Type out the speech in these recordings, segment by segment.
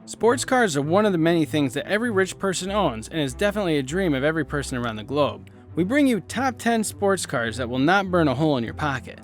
Sports cars are one of the many things that every rich person owns and is definitely a dream of every person around the globe. We bring you top 10 sports cars that will not burn a hole in your pocket.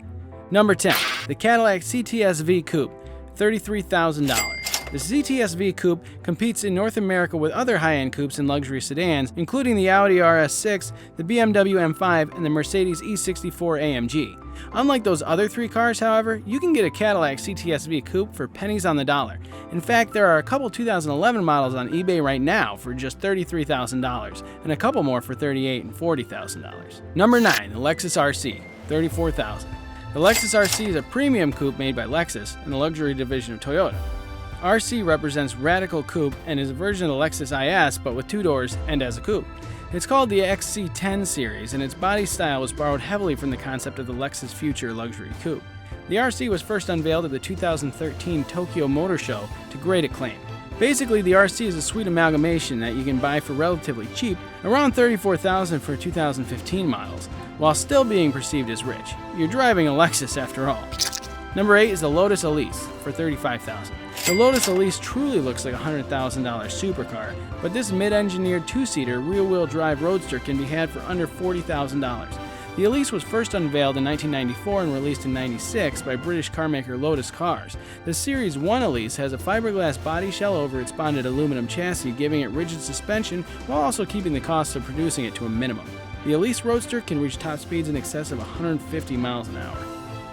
Number 10, the Cadillac CTS-V Coupe, $33,000. The CTS-V Coupe competes in North America with other high-end coupes and luxury sedans, including the Audi RS6, the BMW M5, and the Mercedes E64 AMG. Unlike those other three cars, however, you can get a Cadillac CTS-V Coupe for pennies on the dollar. In fact, there are a couple 2011 models on eBay right now for just $33,000, and a couple more for $38,000 and $40,000. Number 9, the LEXUS RC, $34,000. The LEXUS RC is a premium coupe made by Lexus in the luxury division of Toyota. RC represents Radical Coupe and is a version of the Lexus IS but with two doors and as a coupe. It's called the XC10 series, and its body style was borrowed heavily from the concept of the Lexus Future luxury coupe. The RC was first unveiled at the 2013 Tokyo Motor Show to great acclaim. Basically, the RC is a sweet amalgamation that you can buy for relatively cheap, around $34,000 for 2015 models, while still being perceived as rich. You're driving a Lexus after all. Number 8 is the LOTUS ELISE for $35,000. The LOTUS ELISE truly looks like a $100,000 supercar, but this mid-engineered two-seater rear-wheel drive roadster can be had for under $40,000. The ELISE was first unveiled in 1994 and released in '96 by British carmaker Lotus Cars. The Series 1 ELISE has a fiberglass body shell over its bonded aluminum chassis, giving it rigid suspension while also keeping the cost of producing it to a minimum. The ELISE Roadster can reach top speeds in excess of 150 miles an hour.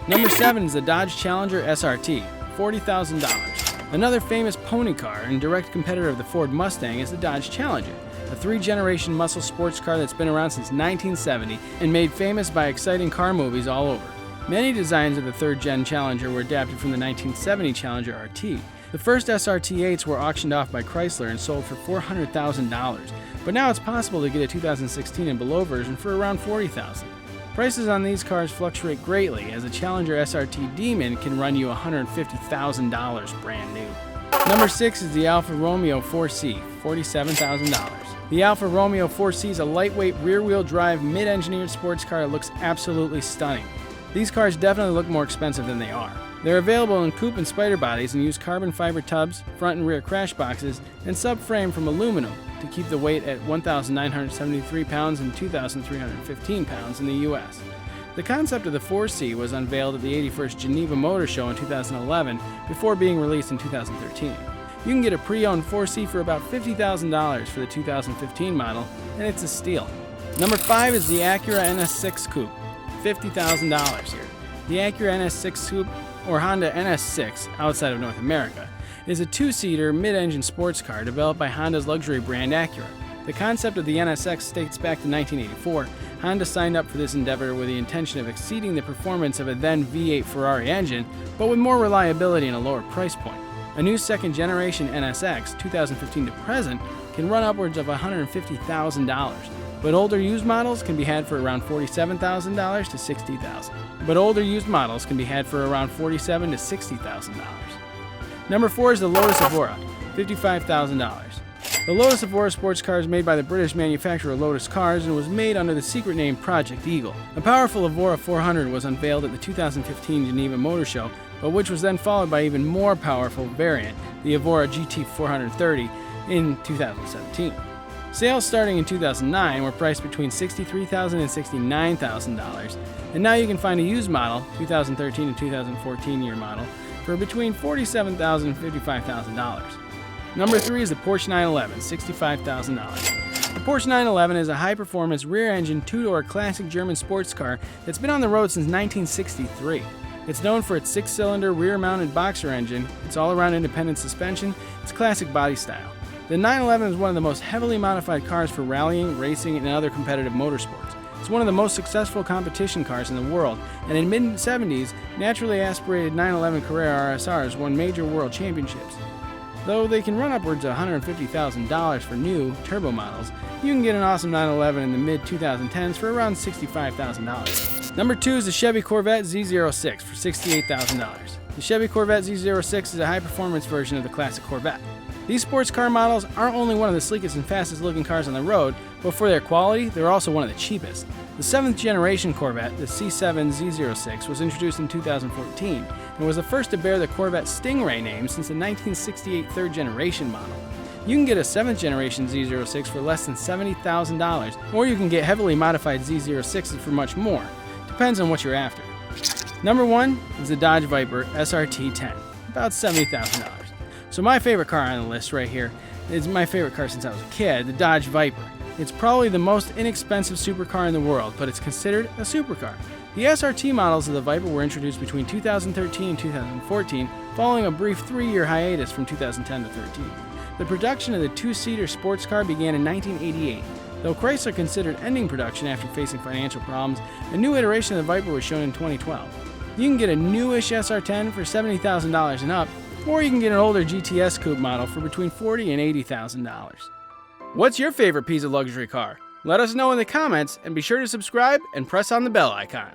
Number 7 is the Dodge Challenger SRT, $40,000. Another famous pony car and direct competitor of the Ford Mustang is the Dodge Challenger, a three-generation muscle sports car that's been around since 1970 and made famous by exciting car movies all over. Many designs of the third-gen Challenger were adapted from the 1970 Challenger RT. The first SRT8s were auctioned off by Chrysler and sold for $400,000, but now it's possible to get a 2016 and below version for around $40,000. Prices on these cars fluctuate greatly, as a Challenger SRT Demon can run you $150,000 brand new. Number 6 is the Alfa Romeo 4C, $47,000. The Alfa Romeo 4C is a lightweight rear-wheel drive mid-engineered sports car that looks absolutely stunning. These cars definitely look more expensive than they are. They're available in coupe and spider bodies and use carbon fiber tubs, front and rear crash boxes, and subframe from aluminum to keep the weight at 1,973 pounds and 2,315 pounds in the U.S. The concept of the 4C was unveiled at the 81st Geneva Motor Show in 2011 before being released in 2013. You can get a pre-owned 4C for about $50,000 for the 2015 model, and it's a steal. Number 5 is the ACURA NS6 Coupe, $50,000 here. The ACURA NS6 Coupe, or Honda NS6 outside of North America, is a two-seater mid-engine sports car developed by Honda's luxury brand Acura. The concept of the NSX dates back to 1984. Honda signed up for this endeavor with the intention of exceeding the performance of a then V8 Ferrari engine, but with more reliability and a lower price point. A new second-generation NSX, 2015 to present, can run upwards of $150,000, but older used models can be had for around $47,000 to $60,000. Number 4 is the Lotus Evora, $55,000. The Lotus Evora sports car is made by the British manufacturer Lotus Cars and was made under the secret name Project Eagle. A powerful Evora 400 was unveiled at the 2015 Geneva Motor Show, but which was then followed by even more powerful variant, the Evora GT 430, in 2017. Sales starting in 2009 were priced between $63,000 and $69,000, and now you can find a used model, 2013 and 2014 year model, for between $47,000 and $55,000. Number 3 is the Porsche 911, $65,000. The Porsche 911 is a high-performance rear-engine two-door classic German sports car that's been on the road since 1963. It's known for its 6-cylinder rear-mounted boxer engine, its all-around independent suspension, its classic body style. The 911 is one of the most heavily modified cars for rallying, racing, and other competitive motorsports. It's one of the most successful competition cars in the world, and in mid-70s, naturally aspirated 911 Carrera RSRs won major world championships. Though they can run upwards of $150,000 for new, turbo models, you can get an awesome 911 in the mid-2010s for around $65,000. Number 2 is the Chevy Corvette Z06 for $68,000. The Chevy Corvette Z06 is a high-performance version of the classic Corvette. These sports car models aren't only one of the sleekest and fastest looking cars on the road, but for their quality, they're also one of the cheapest. The 7th generation Corvette, the C7Z06, was introduced in 2014 and was the first to bear the Corvette Stingray name since the 1968 3rd generation model. You can get a 7th generation Z06 for less than $70,000, or you can get heavily modified Z06s for much more. Depends on what you're after. Number 1 is the Dodge Viper SRT10, about $70,000. So my favorite car on the list right here is my favorite car since I was a kid, the Dodge Viper. It's probably the most inexpensive supercar in the world, but it's considered a supercar. The SRT models of the Viper were introduced between 2013 and 2014, following a brief 3-year hiatus from 2010 to 13. The production of the 2-seater sports car began in 1988. Though Chrysler considered ending production after facing financial problems, a new iteration of the Viper was shown in 2012. You can get a newish SR10 for $70,000 and up, or you can get an older GTS coupe model for between $40,000 and $80,000. What's your favorite piece of luxury car? Let us know in the comments, and be sure to subscribe and press on the bell icon.